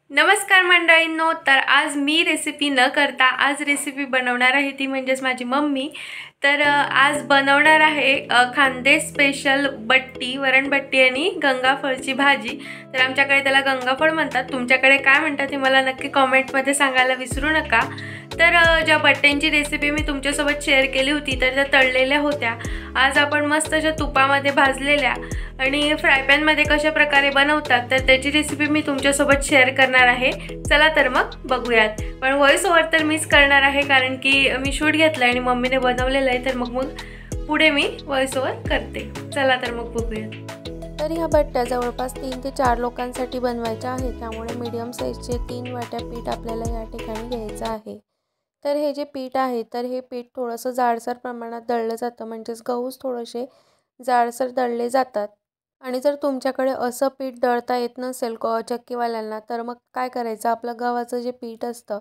नमस्कार मंडळींनो, तर आज मी रेसिपी न करता आज रेसिपी बनवणार आहे ती म्हणजेच माझी मम्मी। तर आज बनवणार आहे खानदेश स्पेशल बट्टी, वरणबट्टी आणि गंगाफळची भाजी। तर आमच्याकडे त्याला गंगाफळ म्हणतात, तुमच्याकडे काय म्हणतात हे मला नक्की कमेंटमध्ये सांगायला विसरू नका। तर ज्या बट्ट्यांची रेसिपी मी तुमच्यासोबत शेअर केली होती तर त्या तळलेल्या होत्या। आज आपण मस्त अशा तुपामध्ये भाजलेल्या आणि फ्राय पॅन मध्ये कशा प्रकारे बनवतात तर त्याची रेसिपी मी तुमच्यासोबत शेअर करणार आहे। चला तर मग बघूयात। पण व्हॉइस ओव्हर तर मिस करणार आहे कारण की मी शूट घेतला आणि मम्मीने बनवलेलं आहे, तर मग पुढे मी व्हॉइस ओव्हर करते। चला तर मग बघूयात। तर ह्या बट्ट्या जवळपास 3 ते 4 लोकांसाठी बनवायच्या आहेत, त्यामुळे मीडियम साईजचे 3 वाट्या पीठ आपल्याला या ठिकाणी घ्यायचं आहे। तर हे जे पीठ आहे तर हे पीठ थोडंसं जाडसर प्रमाणात दळलं जातं, म्हणजेच गहूच थोडेसे जाडसर दळले जातात। आणि जर तुमच्याकडे असं पीठ दळता येत नसेल चक्कीवाल्यांना, तर मग काय करायचं, आपलं गव्हाचं जे पीठ असतं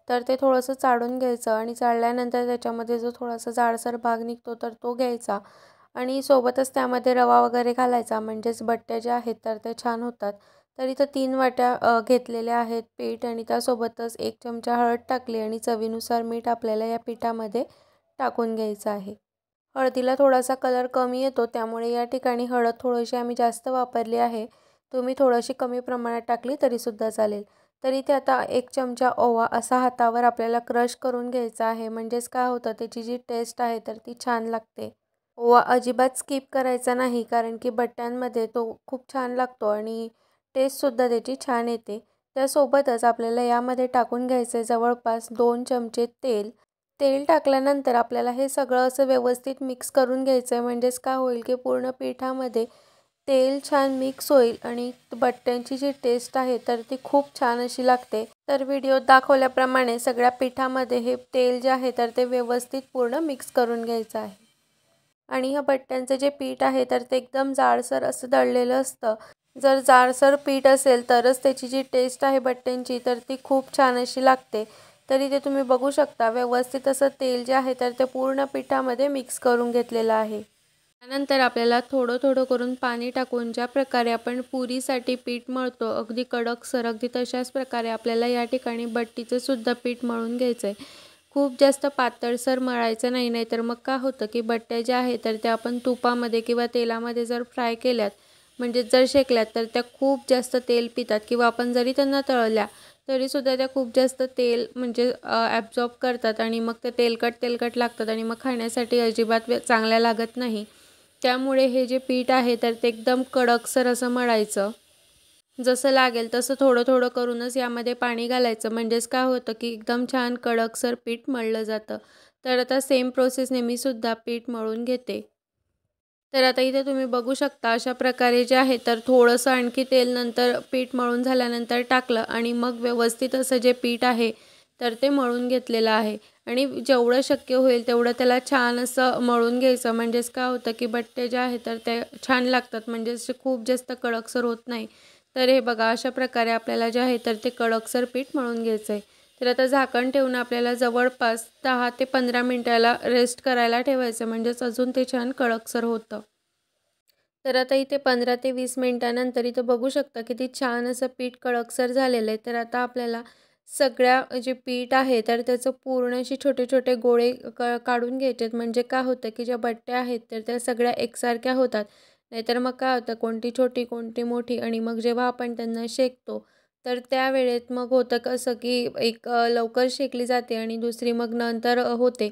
तर ते थोडंसं चाळून घ्यायचं आणि चाळल्यानंतर त्याच्यामध्ये जो थोडासा जाडसर भाग निघतो तर तो घ्यायचा आणि सोबतच त्यामध्ये रवा वगैरे घालायचा, म्हणजेच बट्ट्या ज्या आहेत तर ते छान होतात। तर इथं 3 वाट्या घेतलेल्या आहेत पीठ आणि त्यासोबतच 1 चमचा हळद टाकली आणि चवीनुसार मीठ आपल्याला या पिठामध्ये टाकून घ्यायचं आहे। हळदीला थोडासा कलर कमी येतो, त्यामुळे या ठिकाणी हळद थोडीशी आम्ही जास्त वापरली आहे। तुम्ही थोडीशी कमी प्रमाणात टाकली तरीसुद्धा चालेल। तर इथे आता 1 चमचा ओवा असा हातावर आपल्याला क्रश करून घ्यायचा आहे, म्हणजेच काय होतं, त्याची जी टेस्ट आहे तर ती छान लागते। ओवा अजिबात स्किप करायचा नाही, कारण की बट्ट्यांमध्ये तो खूप छान लागतो आणि टेस्टसुद्धा त्याची छान येते। त्यासोबतच आपल्याला यामध्ये टाकून घ्यायचं आहे जवळपास 2 चमचे तेल। तेल टाकल्यानंतर आपल्याला हे सगळं असं व्यवस्थित मिक्स करून घ्यायचं आहे, म्हणजेच काय होईल की पूर्ण पिठामध्ये तेल छान मिक्स होईल आणि बट्ट्यांची जी टेस्ट आहे तर ती खूप छान अशी लागते। तर व्हिडिओत दाखवल्याप्रमाणे सगळ्या पिठामध्ये हे तेल जे आहे तर ते व्यवस्थित पूर्ण मिक्स करून घ्यायचं आहे। आणि ह्या बट्ट्यांचं जे पीठ आहे तर ते एकदम जाडसर असं दळलेलं असतं। जर जाडसर पीठ असेल तरच त्याची जी टेस्ट आहे बट्ट्यांची तर ती खूप छान अशी लागते। तर इथे तुम्ही बघू शकता व्यवस्थित असं तेल जे आहे तर ते पूर्ण पिठामध्ये मिक्स करून घेतलेलं आहे। त्यानंतर आपल्याला थोडं थोडं करून पाणी टाकून ज्या प्रकारे आपण पुरीसाठी पीठ मळतो अगदी कडकसर, अगदी तशाच प्रकारे आपल्याला या ठिकाणी बट्टीचं सुद्धा पीठ मळून घ्यायचं आहे। खूप जास्त पातळसर मळायचं नाही, नाहीतर मग काय होतं की बट्ट्या ज्या आहेत तर त्या आपण तुपामध्ये किंवा तेलामध्ये जर फ्राय केल्यात, म्हणजे जर शेकल्यात, तर त्या खूप जास्त तेल पितात किंवा आपण जरी त्यांना तळल्या तरीसुद्धा त्या खूप जास्त तेल म्हणजे ॲब्झॉर्ब करतात आणि मग ते तेलकट तेलकट लागतात आणि मग खाण्यासाठी अजिबात चांगल्या लागत नाही। त्यामुळे हे जे पीठ आहे तर ते एकदम कडकसर असं मळायचं, जसं लागेल तसं थोडं थोडं करूनच यामध्ये पाणी घालायचं, म्हणजेच काय होतं की एकदम छान कडकसर पीठ मळलं जातं। तर आता सेम प्रोसेसने मी सुद्धा पीठ मळून घेते। तर आता इथे तुम्ही बघू शकता अशा प्रकारे जे आहे तर थोडंसं आणखी तेल नंतर पीठ मळून झाल्यानंतर टाकलं आणि मग व्यवस्थित असं जे पीठ आहे तर ते मळून घेतलेलं आहे। आणि जेवढं शक्य होईल तेवढं त्याला छान असं मळून घ्यायचं, म्हणजेच काय होतं की बट्टे जे आहे तर ते छान लागतात, म्हणजेच खूप जास्त कडकसर होत नाही। तर हे बघा अशा प्रकारे आपल्याला जे आहे तर ते कडकसर पीठ मळून घ्यायचं आहे। तर आता झाकण ठेवून आपल्याला जवळपास 10 ते 15 मिनिटाला रेस्ट करायला ठेवायचं, म्हणजेच अजून ते छान कडकसर होतं। तर आता इथे 15 ते 20 मिनिटानंतर इथं बघू शकता किती छान असं पीठ कडकसर झालेलं आहे। तर आता आपल्याला सगळ्या जे पीठ आहे तर त्याचं पूर्ण असे छोटे छोटे गोळे काढून घ्यायचे आहेत, म्हणजे काय होतं की ज्या बट्ट्या आहेत तर त्या सगळ्या एकसारख्या होतात। नाहीतर मग काय होतं, कोणती छोटी कोणती मोठी, आणि मग जेव्हा आपण त्यांना शेकतो तर त्यावेळेत मग होतं कसं की एक लवकर शेकली जाते आणि दुसरी मग नंतर होते।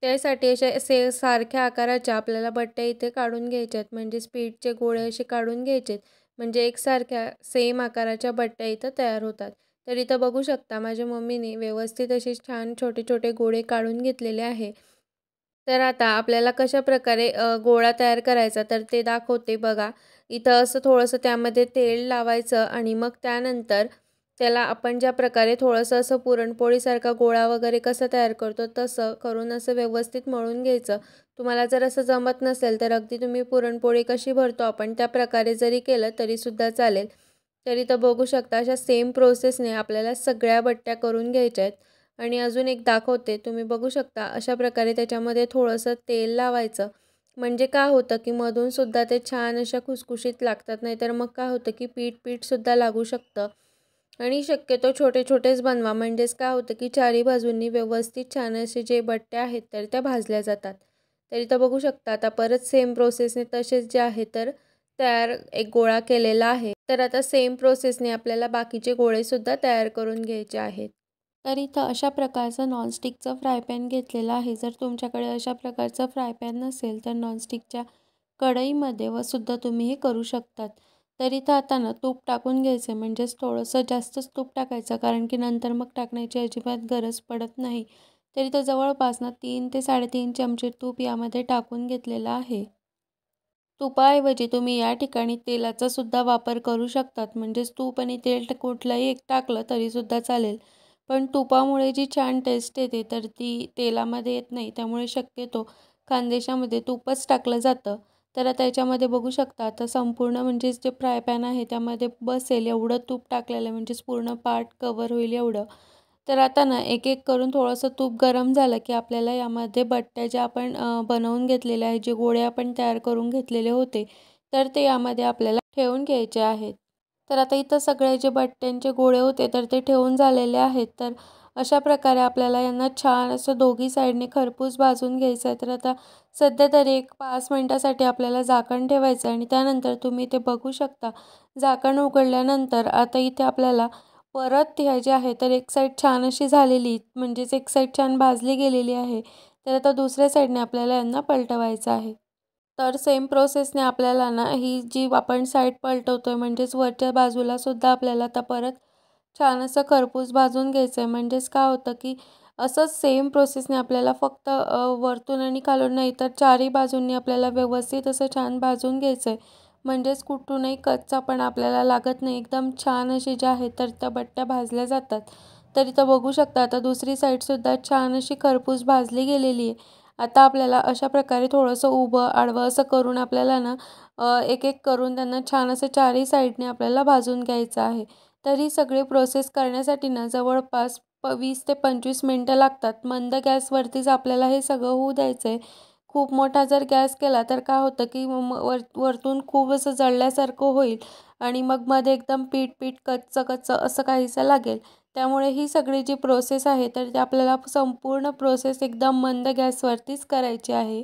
त्यासाठी असे सारख्या आकाराच्या आपल्याला बट्ट्या इथे काढून घ्यायच्या आहेत, म्हणजे स्पीडचे गोळे असे काढून घ्यायचे आहेत, म्हणजे एकसारख्या सेम आकाराच्या बट्ट्या इथं तयार होतात। तर इथं बघू शकता माझ्या मम्मीने व्यवस्थित असे छान छोटे छोटे गोळे काढून घेतलेले आहे। तर आता आपल्याला कशा प्रकारे गोळा तयार करायचा तर ते दाखवते बघा। इथं असं थोडंसं त्यामध्ये तेल लावायचं आणि मग त्यानंतर त्याला आपण ज्या प्रकारे थोडंसं असं पुरणपोळीसारखा गोळा वगैरे कसं तयार करतो तसं करून असं व्यवस्थित मळून घ्यायचं। तुम्हाला जर असं जमत नसेल तर अगदी तुम्ही पुरणपोळी कशी भरतो आपण त्या प्रकारे जरी केलं तरीसुद्धा चालेल। तर इथं बघू शकता अशा सेम प्रोसेसने आपल्याला सगळ्या बट्ट्या करून घ्यायच्या आहेत। आणि अजून एक दाखवते, तुम्ही बघू शकता अशा प्रकारे त्याच्यामध्ये थोडंसं तेल लावायचं, म्हणजे काय होतं की मधून सुद्धा ते छान अशा खुसखुशीत लागतात, नाहीतर मग काय होतं की पीठ सुद्धा लागू शकतं। आणि शक्यतो छोटे छोटेच बनवा, म्हणजेच काय होतं की चारी बाजूंनी व्यवस्थित छान असे जे बट्ट्या आहेत तर त्या भाजल्या जातात. तर इथं बघू शकता आता परत सेम प्रोसेसने तसेच जे आहे तर तयार एक गोळा केलेला आहे. तर आता सेम प्रोसेसने आपल्याला बाकीचे गोळेसुद्धा तयार करून घ्यायचे आहेत. तर इथं अशा प्रकारचं नॉनस्टिकचं फ्राय पॅन घेतलेलं आहे. जर तुमच्याकडे अशा प्रकारचं फ्राय पॅन नसेल तर नॉनस्टिकच्या कढईमध्ये व सुद्धा तुम्ही हे करू शकतात. तर इथं आता ना तूप टाकून घ्यायचं आहे, म्हणजेच थोडंसं जास्तच तूप टाकायचं, कारण की नंतर मग टाकण्याची अजिबात गरज पडत नाही. तर इथं जवळपास ना 3 ते 3.5 चमचे तूप यामध्ये टाकून घेतलेलं आहे. तुपाऐवजी तुम्ही या ठिकाणी तेलाचा सुद्धा वापर करू शकतात, म्हणजेच तूप आणि तेल कुठलंही एक टाकलं तरीसुद्धा चालेल. पण तुपामुळे जी छान टेस्ट येते तर ती तेलामध्ये येत नाही. त्यामुळे शक्यतो खानदेशामध्ये तूपच टाकलं जातं. तर आता याच्यामध्ये बघू शकता आता संपूर्ण म्हणजेच जे फ्राय पॅन आहे त्यामध्ये बसेल एवढं तूप टाकलेलं आहे, म्हणजेच पूर्ण पार्ट कव्हर होईल एवढं. तर आता ना एक एक करून थोडंसं तूप गरम झालं की आपल्याला यामध्ये बट्ट्या ज्या आपण बनवून घेतलेल्या आहेत, जे गोळे आपण तयार करून घेतलेले होते तर ते यामध्ये आपल्याला ठेवून घ्यायचे आहेत. तर आता इथं सगळे जे बट्ट्यांचे गोळे होते तर ते ठेवून झालेले आहेत. तर अशा प्रकारे आपल्याला यांना छान असं दोघी साईडने खरपूस भाजून घ्यायचं आहे. तर आता सध्या तरी एक 5 मिनिटासाठी आपल्याला झाकण ठेवायचं आहे आणि त्यानंतर तुम्ही ते बघू शकता. झाकण उघडल्यानंतर आता इथे आपल्याला परत ह्या जे आहे तर एक साईड छान अशी झालेली, म्हणजेच एक साईड छान भाजली गेलेली आहे. तर आता दुसऱ्या साईडने आपल्याला यांना पलटवायचं आहे. तर सेम प्रोसेसने आपल्याला ना ही जी आपण साईड पलटवतोय म्हणजेच वरच्या बाजूला सुद्धा आपल्याला आता परत छान असं खरपूस भाजून घ्यायचं आहे. म्हणजेच काय होतं की असंच सेम प्रोसेसने आपल्याला फक्त वरतून आणि खालून नाही तर चारही बाजूंनी आपल्याला व्यवस्थित असं छान भाजून घ्यायचं आहे. म्हणजेच कुठूनही कच्चा पण आपल्याला लागत नाही. एकदम छान असे जे आहेत तर त्या बट्ट्या भाजल्या जातात. तर इथं बघू शकता आता दुसरी साईडसुद्धा छान अशी खरपूस भाजली गेलेली आहे. आता आपल्याला अशा प्रकारे थोडंसं उभं आडवं असं करून आपल्याला ना एक एक करून त्यांना छान असं चारही साईडने आपल्याला भाजून घ्यायचं आहे. तर ही सगळी प्रोसेस करण्यासाठी ना जवळपास 20 ते 25 मिनटं लागतात. मंद गॅसवरतीच आपल्याला हे सगळं होऊ द्यायचं आहे. खूप मोठा जर गॅस केला तर काय होतं की वरतून खूप असं जळल्यासारखं होईल आणि मग मध्ये एकदम पीठ कच्चं कच्चं असं काहीसं लागेल. त्यामुळे ही सगळी जी प्रोसेस आहे तर ती आपल्याला संपूर्ण प्रोसेस एकदम मंद गॅसवरतीच करायची आहे.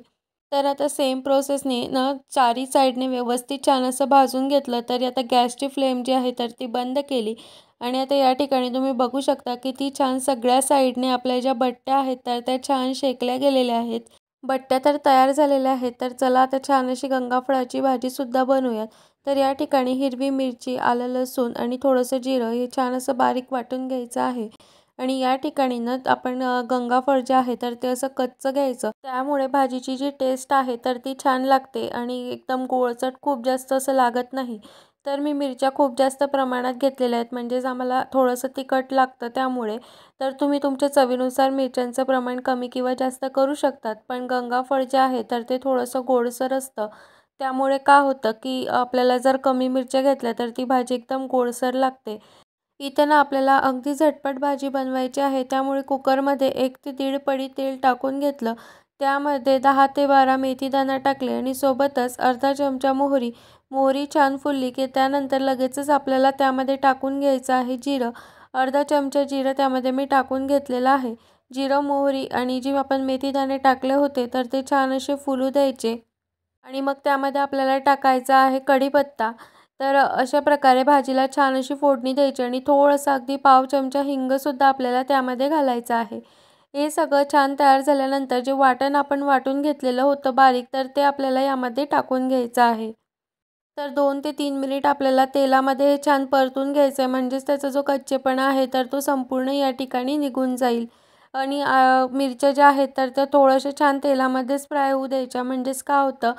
तर आता सेम प्रोसेसने ना चारी साईडने व्यवस्थित छान असं भाजून घेतलं. तरी आता गॅसची फ्लेम जी आहे तर ती बंद केली आणि आता या ठिकाणी तुम्ही बघू शकता किती छान सगळ्या साईडने आपल्या ज्या बट्ट्या आहेत तर त्या छान शेकल्या गेलेल्या आहेत. बट्ट्या तर तयार झालेल्या आहेत. तर चला आता छान अशी गंगाफळाची भाजीसुद्धा बनवूयात. तर या ठिकाणी हिरवी मिरची, आलं, लसूण आणि थोडंसं जिरं हे छान असं बारीक वाटून घ्यायचं आहे. आणि या ठिकाणी ना आपण गंगाफळ जे आहे तर ते असं कच्चं घ्यायचं. त्यामुळे भाजीची जी टेस्ट आहे तर ती छान लागते आणि एकदम गोळचट खूप जास्त असं लागत नाही. तर मी मिरच्या खूप जास्त प्रमाणात घेतलेल्या आहेत, म्हणजेच आम्हाला थोडंसं तिखट लागतं त्यामुळे. तर तुम्ही तुमच्या चवीनुसार मिरच्यांचं प्रमाण कमी किंवा जास्त करू शकतात. पण गंगाफळ जे आहे तर ते थोडंसं गोडसर असतं. त्यामुळे काय होतं की आपल्याला जर कमी मिरच्या घेतल्या तर ती भाजी एकदम गोडसर लागते. इथं ना आपल्याला अगदी झटपट भाजी बनवायची आहे. त्यामुळे कुकरमध्ये 1 ते 1.5 पडी तेल टाकून घेतलं. त्यामध्ये 10 ते 12 मेथीदाणा टाकले आणि सोबतच अर्धा चमचा मोहरी. मोहरी छान फुलली की त्यानंतर लगेचच आपल्याला त्यामध्ये टाकून घ्यायचं आहे जिरं. अर्धा चमचा जिरं त्यामध्ये मी टाकून घेतलेलं आहे. जिरं, मोहरी आणि जे आपण मेथीदाणे टाकले होते तर ते छान असे फुलू द्यायचे आणि मग त्यामध्ये आपल्याला टाकायचा आहे कढीपत्ता. तर अशा प्रकारे भाजीला छान अशी फोडणी द्यायची आणि थोडंसं अगदी पाव चमचा हिंगसुद्धा आपल्याला त्यामध्ये घालायचं आहे. हे सगळं छान तयार झाल्यानंतर जे वाटण आपण वाटून घेतलेलं होतं बारीक तर ते आपल्याला यामध्ये टाकून घ्यायचं आहे. तर 2 ते 3 मिनिट आपल्याला तेलामध्ये हे छान परतून घ्यायचं आहे, म्हणजेच त्याचा जो कच्चेपणा आहे तर तो संपूर्ण या ठिकाणी निघून जाईल. आणि मिरच्या ज्या आहेत तर त्या थोड्याशा छान तेलामध्येच फ्राय होऊ द्यायच्या, म्हणजेच काय होतं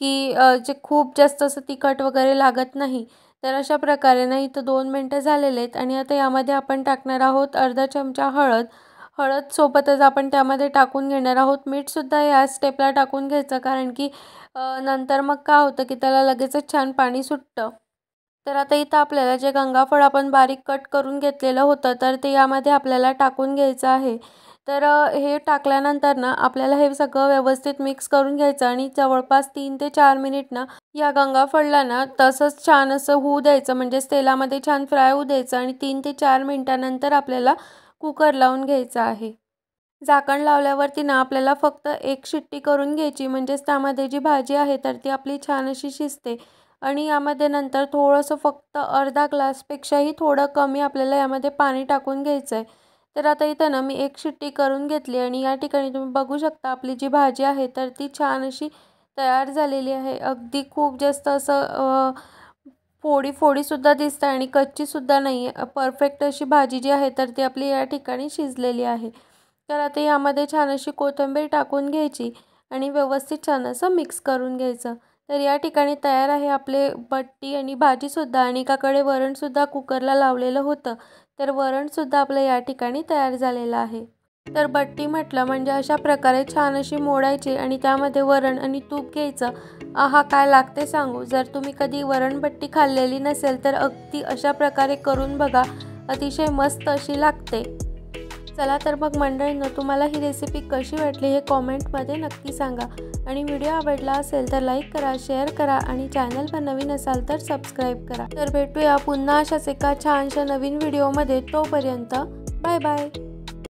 की जे खूप जास्त असं तिखट वगैरे लागत नाही. तर अशा प्रकारे ना इथं 2 मिनटं झालेले आहेत आणि आता यामध्ये आपण टाकणार आहोत अर्धा चमचा हळद. हळदसोबतच आपण त्यामध्ये टाकून घेणार आहोत मीठसुद्धा या स्टेपला टाकून घ्यायचं, कारण की नंतर मग काय होतं की त्याला लगेचच छान पाणी सुटतं. तर आता इथं आपल्याला जे गंगाफळ आपण बारीक कट करून घेतलेलं होतं तर ते यामध्ये आपल्याला टाकून घ्यायचं आहे. तर हे टाकल्यानंतर ना आपल्याला हे सगळं व्यवस्थित मिक्स करून घ्यायचं आणि जवळपास 3 ते 4 मिनिट ना या गंगाफळला ना तसंच छान असं होऊ द्यायचं, म्हणजेच तेलामध्ये छान फ्राय होऊ द्यायचं आणि 3 ते 4 मिनिटानंतर आपल्याला कुकर लावून घ्यायचा आहे. झाकण लावल्यावरती ना आपल्याला फक्त एक शिट्टी करून घ्यायची, म्हणजेच त्यामध्ये जी भाजी आहे तर ती आपली छान अशी शिजते. आणि यामध्ये नंतर थोडंसं फक्त अर्धा ग्लासपेक्षाही थोडं कमी आपल्याला यामध्ये पाणी टाकून घ्यायचं आहे. तर आता इथं ना मी एक शिट्टी करून घेतली आणि या ठिकाणी तुम्ही बघू शकता आपली जी भाजी आहे तर ती छान अशी तयार झालेली आहे. अगदी खूप जास्त असं फोडीसुद्धा दिसतं आणि कच्चीसुद्धा नाही आहे. परफेक्ट अशी भाजी जी आहे तर ती आपली या ठिकाणी शिजलेली आहे. तर आता यामध्ये छान अशी कोथिंबीर टाकून घ्यायची आणि व्यवस्थित छान असं मिक्स करून घ्यायचं. तर या ठिकाणी तयार आहे आपले बट्टी आणि भाजीसुद्धा. आणि एकाकडे वरणसुद्धा कुकरला लावलेलं होतं, तर वरणसुद्धा आपलं या ठिकाणी तयार झालेलं आहे. तर बट्टी म्हटलं म्हणजे अशा प्रकारे छान अशी मोडायची आणि त्यामध्ये वरण आणि तूप घ्यायचं. आहा काय लागते सांगू. जर तुम्ही कधी वरणबट्टी खाल्लेली नसेल तर अगदी अशा प्रकारे करून बघा, अतिशय मस्त अशी लागते. चला तर मग मंडळींनो, तुम्हाला ही रेसिपी कशी वाटली हे कॉमेंटमध्ये नक्की सांगा. आणि व्हिडिओ आवडला असेल तर लाईक करा, शेअर करा आणि चॅनलवर नवीन असाल तर सबस्क्राईब करा. तर भेटूया पुन्हा अशाच एका छानशा नवीन व्हिडिओमध्ये. तोपर्यंत बाय बाय.